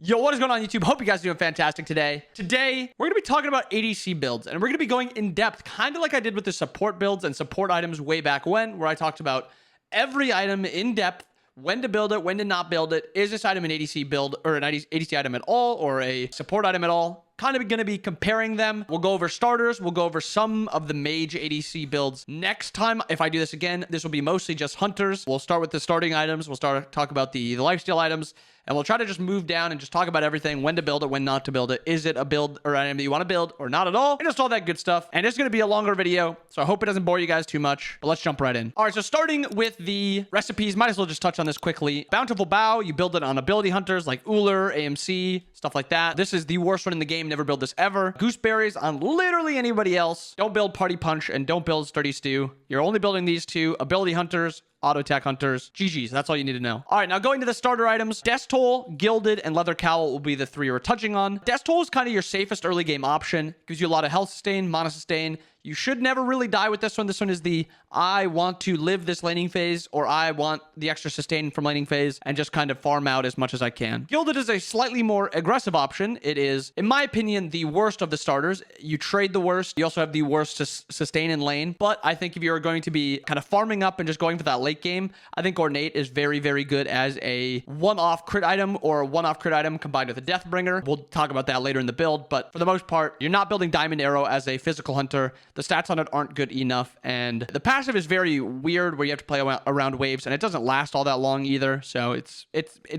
Yo, what is going on YouTube? Hope you guys are doing fantastic today. Today, we're going to be talking about ADC builds, and we're going to be going in depth, kind of like I did with the support builds and support items way back when, where I talked about every item in depth, when to build it, when to not build it. Is this item an ADC build or an ADC item at all, or a support item at all? Kind of going to be comparing them. We'll go over starters. We'll go over some of the mage ADC builds. Next time, if I do this again, this will be mostly just hunters. We'll start with the starting items. We'll talk about the lifesteal items. And we'll try to just move down and just talk about everything, when to build it, when not to build it. Is it a build or item that you want to build or not at all? And just all that good stuff. And it's going to be a longer video, so I hope it doesn't bore you guys too much. But let's jump right in. All right, so starting with the recipes, might as well just touch on this quickly. Bountiful Bow, you build it on ability hunters like Uller, AMC, stuff like that. This is the worst one in the game. Never build this ever. Gooseberries on literally anybody else. Don't build Party Punch and don't build Sturdy Stew. You're only building these two. Ability hunters, auto attack hunters, GG's. That's all you need to know. All right, now going to the starter items, Death Toll, Gilded, and Leather Cowl will be the three we're touching on. Death Toll is kind of your safest early game option. Gives you a lot of health sustain, mana sustain. You should never really die with this one. This one is the I want to live this laning phase, or I want the extra sustain from laning phase and just kind of farm out as much as I can. Gilded is a slightly more aggressive option. It is, in my opinion, the worst of the starters. You trade the worst. You also have the worst to sustain in lane. But I think if you're going to be kind of farming up and just going for that late game, I think Ornate is very, very good as a one-off crit item, or a one-off crit item combined with a Deathbringer. We'll talk about that later in the build. But for the most part, you're not building Diamond Arrow as a physical hunter. The stats on it aren't good enough, and the passive is very weird where you have to play around waves, and it doesn't last all that long either, so it's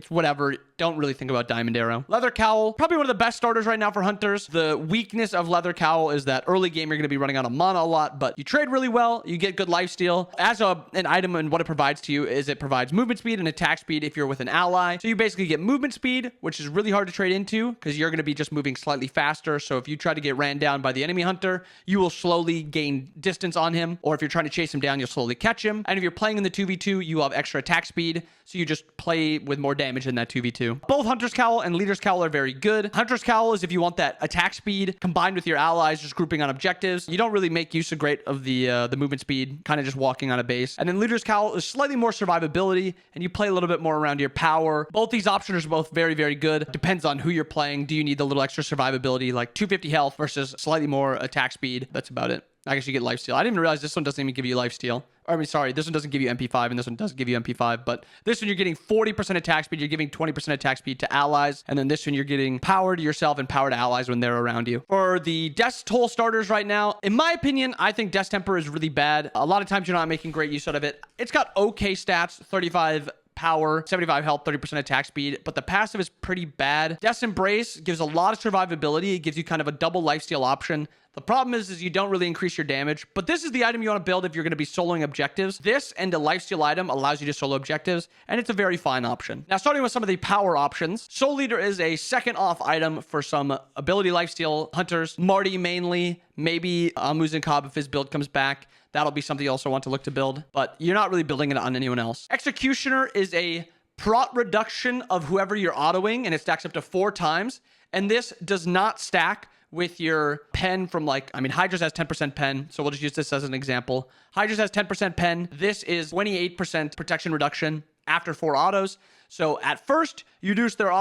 whatever. Don't really think about Diamond Arrow. Leather Cowl, probably one of the best starters right now for hunters. The weakness of Leather Cowl is that early game you're going to be running out of mana a lot, but you trade really well, you get good lifesteal. As an item, and what it provides to you is it provides movement speed and attack speed if you're with an ally. So you basically get movement speed, which is really hard to trade into because you're going to be just moving slightly faster. So if you try to get ran down by the enemy hunter, you will slowly gain distance on him, or if you're trying to chase him down, you'll slowly catch him. And if you're playing in the 2v2, you have extra attack speed, so you just play with more damage in that 2v2. Both Hunter's Cowl and Leader's Cowl are very good. Hunter's Cowl is if you want that attack speed combined with your allies just grouping on objectives. You don't really make use of great of the movement speed, kind of just walking on a base. And then Leader's Cowl is slightly more survivability, and you play a little bit more around your power. Both these options are both very, very good. Depends on who you're playing. Do you need the little extra survivability, like 250 health versus slightly more attack speed? That's about it. I guess you get lifesteal. I didn't even realize this one doesn't even give you lifesteal. I mean, sorry, this one doesn't give you MP5, and this one does give you MP5. But this one, you're getting 40% attack speed. You're giving 20% attack speed to allies. And then this one, you're getting power to yourself and power to allies when they're around you. For the Death Toll starters right now, in my opinion, I think Death Temper is really bad. A lot of times you're not making great use out of it. It's got okay stats, 35 power, 75 health, 30% attack speed, but the passive is pretty bad. Death's Embrace gives a lot of survivability. It gives you kind of a double lifesteal option. The problem is you don't really increase your damage, but this is the item you want to build if you're going to be soloing objectives. This and a lifesteal item allows you to solo objectives, and it's a very fine option. Now, starting with some of the power options, Soul Leader is a second off item for some ability lifesteal hunters. Marty mainly, maybe Muzin Cobb if his build comes back. That'll be something you also want to look to build, but you're not really building it on anyone else. Executioner is a prot reduction of whoever you're autoing, and it stacks up to 4 times, and this does not stack with your pen from Hydra's has 10% pen, so we'll just use this as an example. Hydra's has 10% pen. This is 28% protection reduction after 4 autos. So at first, you reduce their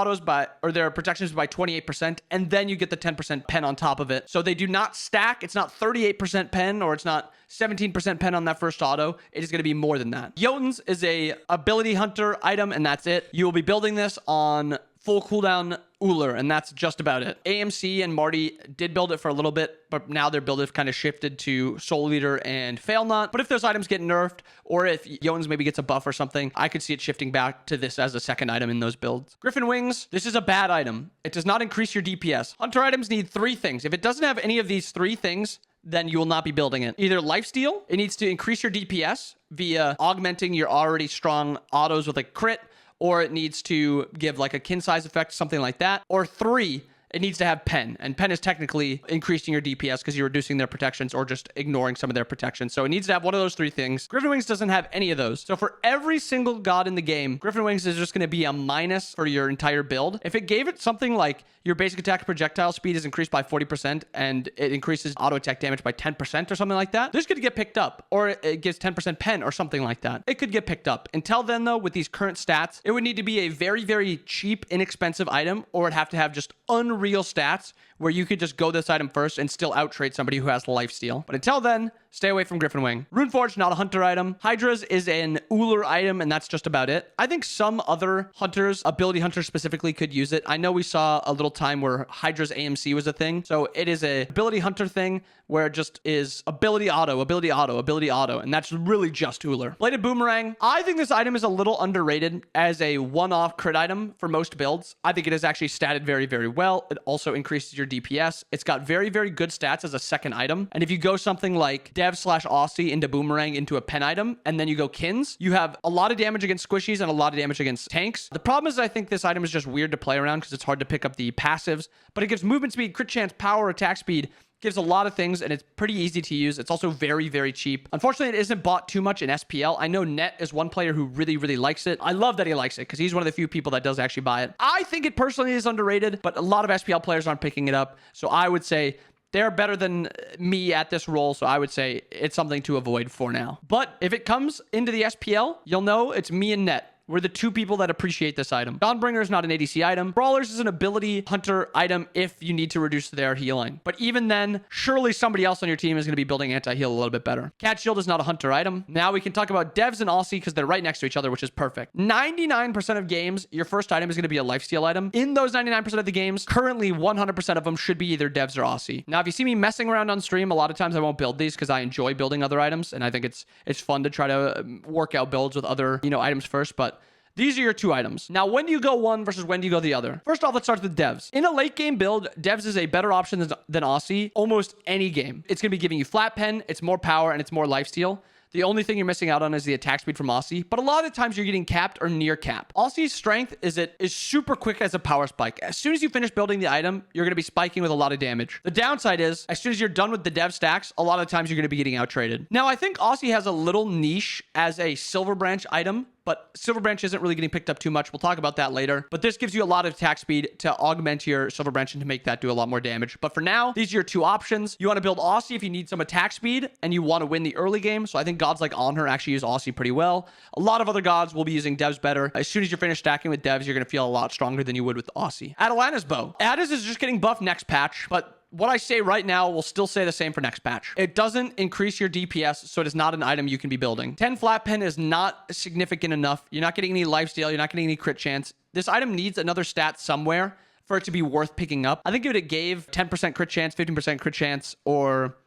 their protections by 28%, and then you get the 10% pen on top of it. So they do not stack. It's not 38% pen, or it's not 17% pen on that first auto. It is going to be more than that. Jotuns is a ability hunter item, and that's it. You will be building this on full cooldown Uller, and that's just about it. AMC and Marty did build it for a little bit, but now their build has kind of shifted to Soul Leader and Fail Not. But if those items get nerfed, or if Jotuns maybe gets a buff or something, I could see it shifting back to this as a second item in those builds. Griffin Wings, this is a bad item. It does not increase your DPS. Hunter items need 3 things. If it doesn't have any of these 3 things, then you will not be building it. Either lifesteal, it needs to increase your DPS via augmenting your already strong autos with a crit, or it needs to give like a kin size effect, something like that. Or 3, it needs to have pen. And pen is technically increasing your DPS because you're reducing their protections or just ignoring some of their protections. So it needs to have one of those three things. Griffin Wings doesn't have any of those. So for every single god in the game, Griffin Wings is just going to be a minus for your entire build. If it gave it something like your basic attack projectile speed is increased by 40% and it increases auto attack damage by 10% or something like that, this could get picked up. Or it gives 10% pen or something like that. It could get picked up. Until then, though, with these current stats, it would need to be a very, very cheap, inexpensive item, or it'd have to have just unreal stats where you could just go this item first and still outtrade somebody who has Lifesteal. But until then, stay away from Griffin Wing. Runeforge, not a hunter item. Hydra's is an Uller item, and that's just about it. I think some other hunters, ability hunters specifically, could use it. I know we saw a little time where Hydra's AMC was a thing. So it is a ability hunter thing where it just is ability auto, ability auto, ability auto, and that's really just Uller. Bladed Boomerang. I think this item is a little underrated as a one-off crit item for most builds. I think it is actually statted very, very well. It also increases your DPS. It's got very, very good stats as a second item. And if you go something like Dev/Aussie into Boomerang into a pen item, and then you go Kins, you have a lot of damage against squishies and a lot of damage against tanks. The problem is I think this item is just weird to play around because it's hard to pick up the passives, but it gives movement speed, crit chance, power, attack speed, gives a lot of things, and it's pretty easy to use. It's also very, very cheap. Unfortunately, it isn't bought too much in SPL. I know Net is one player who really, really likes it. I love that he likes it because he's one of the few people that does actually buy it. I think it personally is underrated, but a lot of SPL players aren't picking it up. So I would say they're better than me at this role, so I would say it's something to avoid for now. But if it comes into the SPL, you'll know it's me and Net. We're the two people that appreciate this item. Dawnbringer is not an ADC item. Brawlers is an ability hunter item if you need to reduce their healing. But even then, surely somebody else on your team is going to be building anti-heal a little bit better. Cat Shield is not a hunter item. Now we can talk about Devs and Aussie because they're right next to each other, which is perfect. 99% of games, your first item is going to be a Lifesteal item. In those 99% of the games, currently 100% of them should be either Devs or Aussie. Now, if you see me messing around on stream, a lot of times I won't build these because I enjoy building other items, and I think it's fun to try to work out builds with other, items first, but these are your two items. Now, when do you go one versus when do you go the other? First off, let's start with Devs. In a late game build, Devs is a better option than Aussie almost any game. It's going to be giving you flat pen, it's more power, and it's more lifesteal. The only thing you're missing out on is the attack speed from Aussie, but a lot of the times you're getting capped or near cap. Aussie's strength is it is super quick as a power spike. As soon as you finish building the item, you're going to be spiking with a lot of damage. The downside is, as soon as you're done with the dev stacks, a lot of the times you're going to be getting out traded. Now, I think Aussie has a little niche as a Silver Branch item, but Silver Branch isn't really getting picked up too much. We'll talk about that later. But this gives you a lot of attack speed to augment your Silver Branch and to make that do a lot more damage. But for now, these are your two options. You want to build Aussie if you need some attack speed and you want to win the early game. So I think gods like Honor actually use Aussie pretty well. A lot of other gods will be using devs better. As soon as you're finished stacking with devs, you're going to feel a lot stronger than you would with Aussie. Atalana's bow. Addis is just getting buffed next patch, but what I say right now will still say the same for next patch. It doesn't increase your DPS, so it is not an item you can be building. 10 flat pen is not significant enough. You're not getting any lifesteal. You're not getting any crit chance. This item needs another stat somewhere for it to be worth picking up. I think if it gave 10% crit chance, 15% crit chance, or,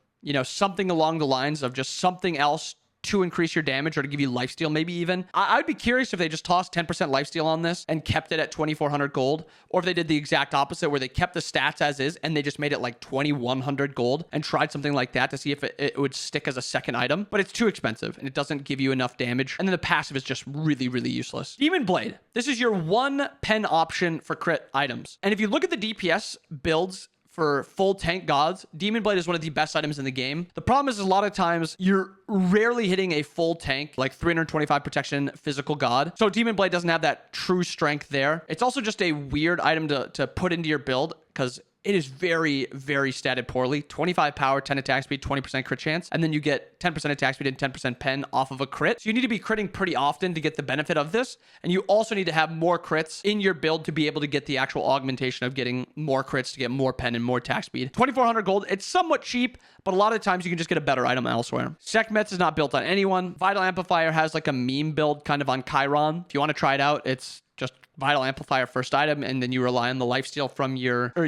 something along the lines of just something else to increase your damage or to give you lifesteal maybe even. I'd be curious if they just tossed 10% lifesteal on this and kept it at 2,400 gold, or if they did the exact opposite where they kept the stats as is and they just made it like 2,100 gold and tried something like that to see if it would stick as a second item. But it's too expensive and it doesn't give you enough damage. And then the passive is just really, really useless. Demon Blade. This is your one pen option for crit items. And if you look at the DPS builds for full tank gods, Demon Blade is one of the best items in the game. The problem is a lot of times you're rarely hitting a full tank, like 325 protection physical god. So Demon Blade doesn't have that true strength there. It's also just a weird item to put into your build because it is very, very statted poorly. 25 power, 10 attack speed, 20% crit chance. And then you get 10% attack speed and 10% pen off of a crit. So you need to be critting pretty often to get the benefit of this. And you also need to have more crits in your build to be able to get the actual augmentation of getting more crits to get more pen and more attack speed. 2,400 gold, it's somewhat cheap, but a lot of times you can just get a better item elsewhere. Sekhmet is not built on anyone. Vital Amplifier has like a meme build kind of on Chiron. If you want to try it out, it's just Vital Amplifier first item, and then you rely on the lifesteal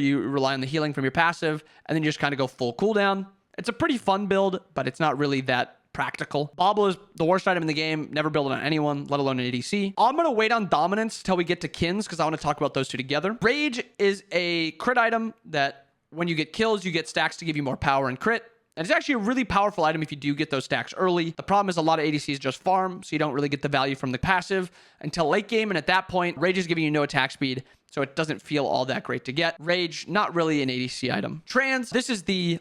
you rely on the healing from your passive, and then you just kind of go full cooldown. It's a pretty fun build, but it's not really that practical. Bobble is the worst item in the game. Never build it on anyone, let alone an ADC. I'm going to wait on Dominance till we get to Kins because I want to talk about those two together. Rage is a crit item that when you get kills, you get stacks to give you more power and crit. And it's actually a really powerful item if you do get those stacks early. The problem is a lot of ADCs just farm, so you don't really get the value from the passive until late game. And at that point, Rage is giving you no attack speed so it doesn't feel all that great to get. Rage, not really an ADC item. Trans, this is the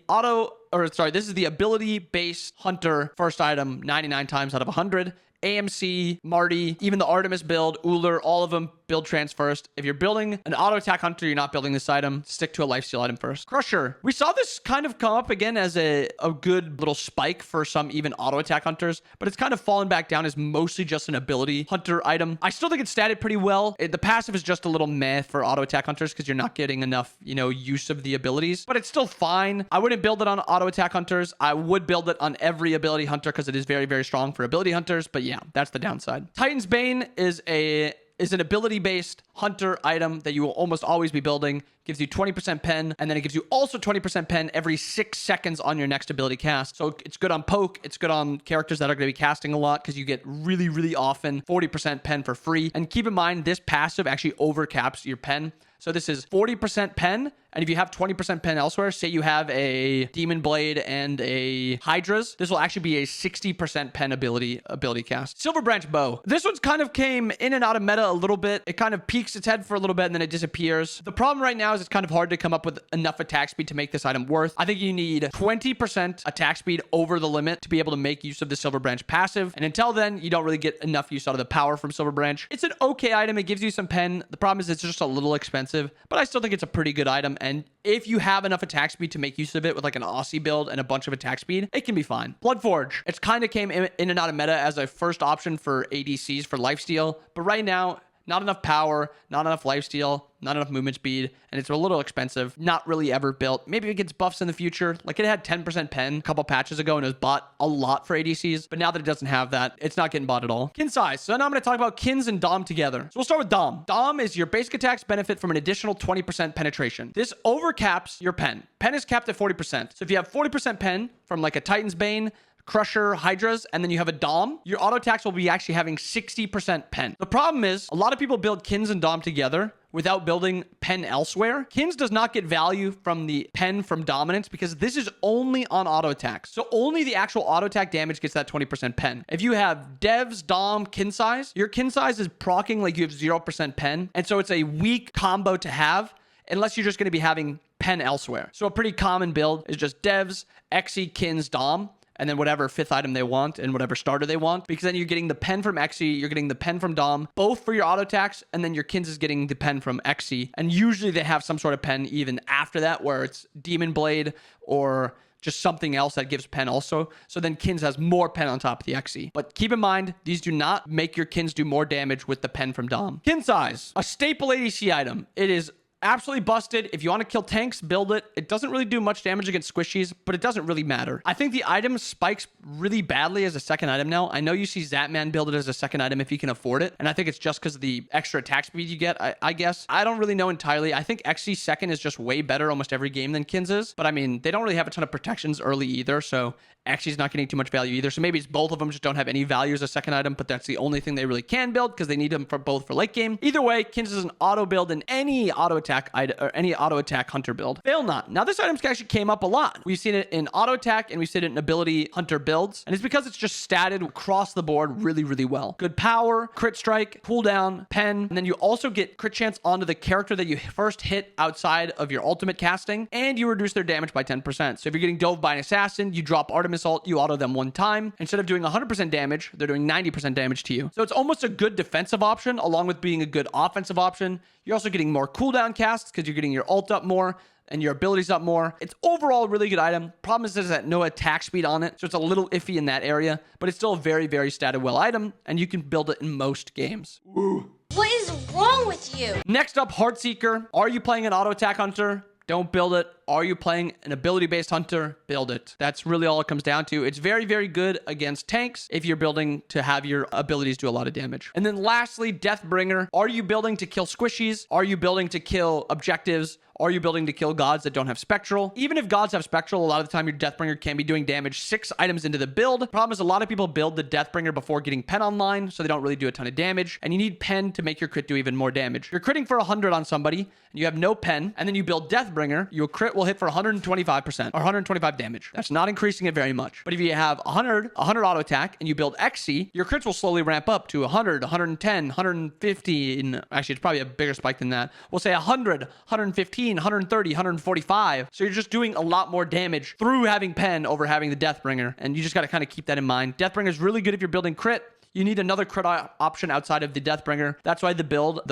this is the ability-based hunter first item 99 times out of 100. AMC, Marty, even the Artemis build, Uller, all of them build trans first. If you're building an auto attack hunter, you're not building this item. Stick to a lifesteal item first. Crusher. We saw this kind of come up again as a good little spike for some even auto attack hunters, but it's kind of fallen back down as mostly just an ability hunter item. I still think it's statted pretty well. The passive is just a little meh for auto attack hunters because you're not getting enough, use of the abilities, but it's still fine. I wouldn't build it on auto attack hunters. I would build it on every ability hunter because it is very, very strong for ability hunters, but yeah, that's the downside. Titan's Bane is an ability-based hunter item that you will almost always be building. Gives you 20% pen, and then it gives you also 20% pen every 6 seconds on your next ability cast. So it's good on poke. It's good on characters that are going to be casting a lot because you get really, really often 40% pen for free. And keep in mind, this passive actually overcaps your pen. So this is 40% pen, and if you have 20% pen elsewhere, say you have a Demon Blade and a Hydra's, this will actually be a 60% pen ability cast. Silver Branch Bow. This one's kind of came in and out of meta a little bit. It kind of peaks its head for a little bit, and then it disappears. The problem right now is it's kind of hard to come up with enough attack speed to make this item worth. I think you need 20% attack speed over the limit to be able to make use of the Silver Branch passive, and until then, you don't really get enough use out of the power from Silver Branch. It's an okay item. It gives you some pen. The problem is it's just a little expensive, but I still think it's a pretty good item. And if you have enough attack speed to make use of it with like an Aussie build and a bunch of attack speed, it can be fine. Bloodforge. It's kind of came in and out of meta as a first option for ADCs for lifesteal, but right now, not enough power, not enough lifesteal, not enough movement speed, and it's a little expensive. Not really ever built. Maybe it gets buffs in the future. Like it had 10% pen a couple patches ago and it was bought a lot for ADCs, but now that it doesn't have that, it's not getting bought at all. Kin size. So now I'm going to talk about Kins and Dom together. So we'll start with Dom. Dom is your basic attacks benefit from an additional 20% penetration. This overcaps your pen. Pen is capped at 40%. So if you have 40% pen from like a Titan's Bane, Crusher, Hydras, and then you have a Dom, your auto attacks will be actually having 60% pen. The problem is a lot of people build Kins and Dom together without building pen elsewhere. Kins does not get value from the pen from dominance because this is only on auto attacks. So only the actual auto attack damage gets that 20% pen. If you have devs, Dom, kin size, your kin size is proccing like you have 0% pen. And so it's a weak combo to have unless you're just going to be having pen elsewhere. So a pretty common build is just devs, Xe, kins, Dom, and then whatever fifth item they want and whatever starter they want, because then you're getting the pen from Xe, you're getting the pen from Dom, both for your auto attacks, and then your Kins is getting the pen from Xe. And usually they have some sort of pen even after that, where it's Demon Blade or just something else that gives pen also. So then Kins has more pen on top of the Xe. But keep in mind, these do not make your Kins do more damage with the pen from Dom. Kin size, a staple ADC item. It is absolutely busted. If you want to kill tanks, build it. It doesn't really do much damage against squishies, but it doesn't really matter. I think the item spikes really badly as a second item now. I know you see Zatman build it as a second item if he can afford it, and I think it's just because of the extra attack speed you get, I guess. I don't really know entirely. I think Xe second is just way better almost every game than Kins is, but I mean, they don't really have a ton of protections early either, so Xe's not getting too much value either. So maybe it's both of them just don't have any value as a second item, but that's the only thing they really can build because they need them for both for late game. Either way, Kins is an auto build in any auto attack item or any auto attack hunter build. Fail not. Now this item actually came up a lot. We've seen it in auto attack and we've seen it in ability hunter builds, and it's because it's just statted across the board really, really well. Good power, crit strike, cooldown, pen, and then you also get crit chance onto the character that you first hit outside of your ultimate casting, and you reduce their damage by 10%. So if you're getting dove by an assassin, you drop Artemis ult, you auto them one time. Instead of doing 100% damage, they're doing 90% damage to you. So it's almost a good defensive option along with being a good offensive option. You're also getting more cooldown casts because you're getting your ult up more and your abilities up more. It's overall a really good item. Problem is there's that no attack speed on it, so it's a little iffy in that area, but it's still a very, very statted well item, and you can build it in most games. Ooh. What is wrong with you? Next up, Heartseeker. Are you playing an auto attack hunter? Don't build it. Are you playing an ability-based hunter? Build it. That's really all it comes down to. It's very, very good against tanks if you're building to have your abilities do a lot of damage. And then lastly, Deathbringer. Are you building to kill squishies? Are you building to kill objectives? Are you building to kill gods that don't have spectral? Even if gods have spectral, a lot of the time your Deathbringer can be doing damage 6 items into the build. Problem is a lot of people build the Deathbringer before getting pen online, so they don't really do a ton of damage. And you need pen to make your crit do even more damage. You're critting for 100 on somebody, and you have no pen, and then you build Deathbringer. You crit crit will hit for 125% or 125 damage. That's not increasing it very much. But if you have 100 auto attack and you build XC, your crits will slowly ramp up to 100, 110, 150. And actually, it's probably a bigger spike than that. We'll say 100, 115, 130, 145. So you're just doing a lot more damage through having pen over having the Deathbringer. And you just got to kind of keep that in mind. Deathbringer is really good if you're building crit. You need another crit option outside of the Deathbringer. That's why the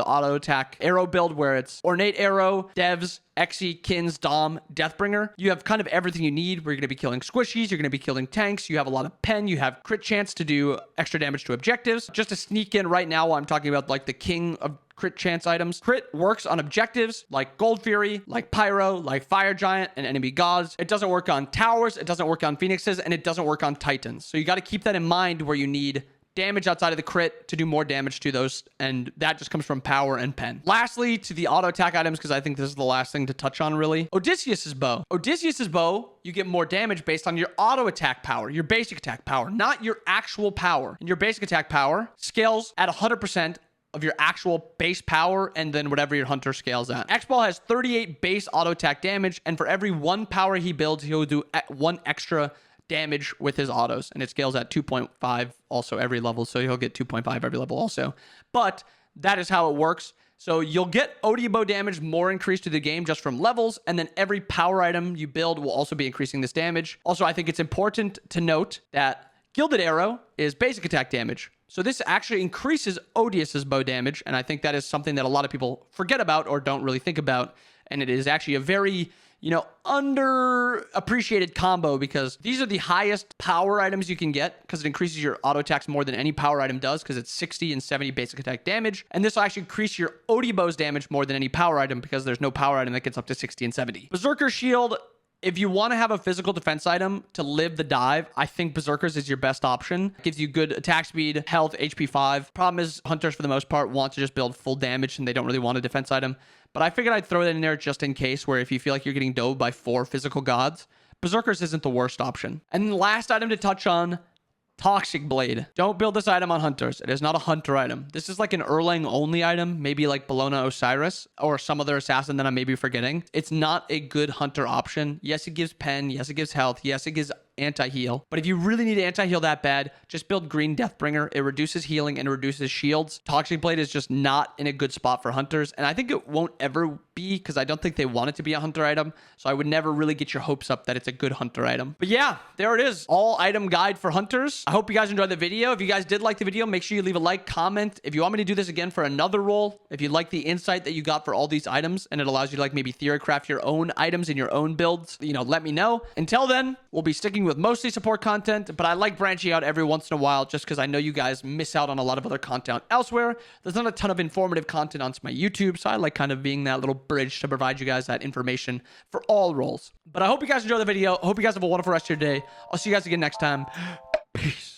auto attack arrow build, where it's Ornate Arrow, Devs, Xe, Kins, Dom, Deathbringer. You have kind of everything you need. Where you're going to be killing squishies, you're going to be killing tanks, you have a lot of pen, you have crit chance to do extra damage to objectives. Just to sneak in right now while I'm talking about like the king of crit chance items. Crit works on objectives like Gold Fury, like Pyro, like Fire Giant, and enemy gods. It doesn't work on towers, it doesn't work on phoenixes, and it doesn't work on titans. So you got to keep that in mind where you need damage outside of the crit to do more damage to those, and that just comes from power and pen. Lastly, to the auto attack items, because I think this is the last thing to touch on really. Odysseus's bow. Odysseus's bow, you get more damage based on your auto attack power, your basic attack power, not your actual power. And your basic attack power scales at 100% of your actual base power, and then whatever your hunter scales at. X-Ball has 38 base auto attack damage, and for every 1 power he builds, he'll do 1 extra damage with his autos, and it scales at 2.5 also every level, so he'll get 2.5 every level also. But that is how it works. So you'll get OD bow damage more increased to the game just from levels, and then every power item you build will also be increasing this damage. Also, I think it's important to note that Gilded Arrow is basic attack damage. So this actually increases Odysseus's bow damage, and I think that is something that a lot of people forget about or don't really think about, and it is actually a very underappreciated combo, because these are the highest power items you can get, because it increases your auto attacks more than any power item does, because it's 60 and 70 basic attack damage. And this will actually increase your OD bow's damage more than any power item, because there's no power item that gets up to 60 and 70. Berserker Shield, if you want to have a physical defense item to live the dive, I think Berserkers is your best option. It gives you good attack speed, health, HP 5. Problem is, hunters for the most part want to just build full damage, and they don't really want a defense item. But I figured I'd throw that in there just in case, where if you feel like you're getting dove by 4 physical gods, Berserkers isn't the worst option. And the last item to touch on, Toxic Blade. Don't build this item on hunters. It is not a hunter item. This is like an Erlang only item, maybe like Bellona Osiris or some other assassin that I may be forgetting. It's not a good hunter option. Yes, it gives pen. Yes, it gives health. Yes, it gives anti-heal. But if you really need anti-heal that bad, just build Green Deathbringer. It reduces healing and it reduces shields. Toxic Blade is just not in a good spot for hunters, and I think it won't ever be, because I don't think they want it to be a hunter item. So I would never really get your hopes up that it's a good hunter item. But yeah, there it is. All item guide for hunters. I hope you guys enjoyed the video. If you guys did like the video, make sure you leave a like, comment. If you want me to do this again for another role, if you like the insight that you got for all these items, and it allows you to like maybe theorycraft your own items in your own builds, let me know. Until then, we'll be sticking with mostly support content, but I like branching out every once in a while, just because I know you guys miss out on a lot of other content elsewhere. There's not a ton of informative content on my YouTube, so I like kind of being that little bridge to provide you guys that information for all roles. But I hope you guys enjoy the video. I hope you guys have a wonderful rest of your day. I'll see you guys again next time. Peace.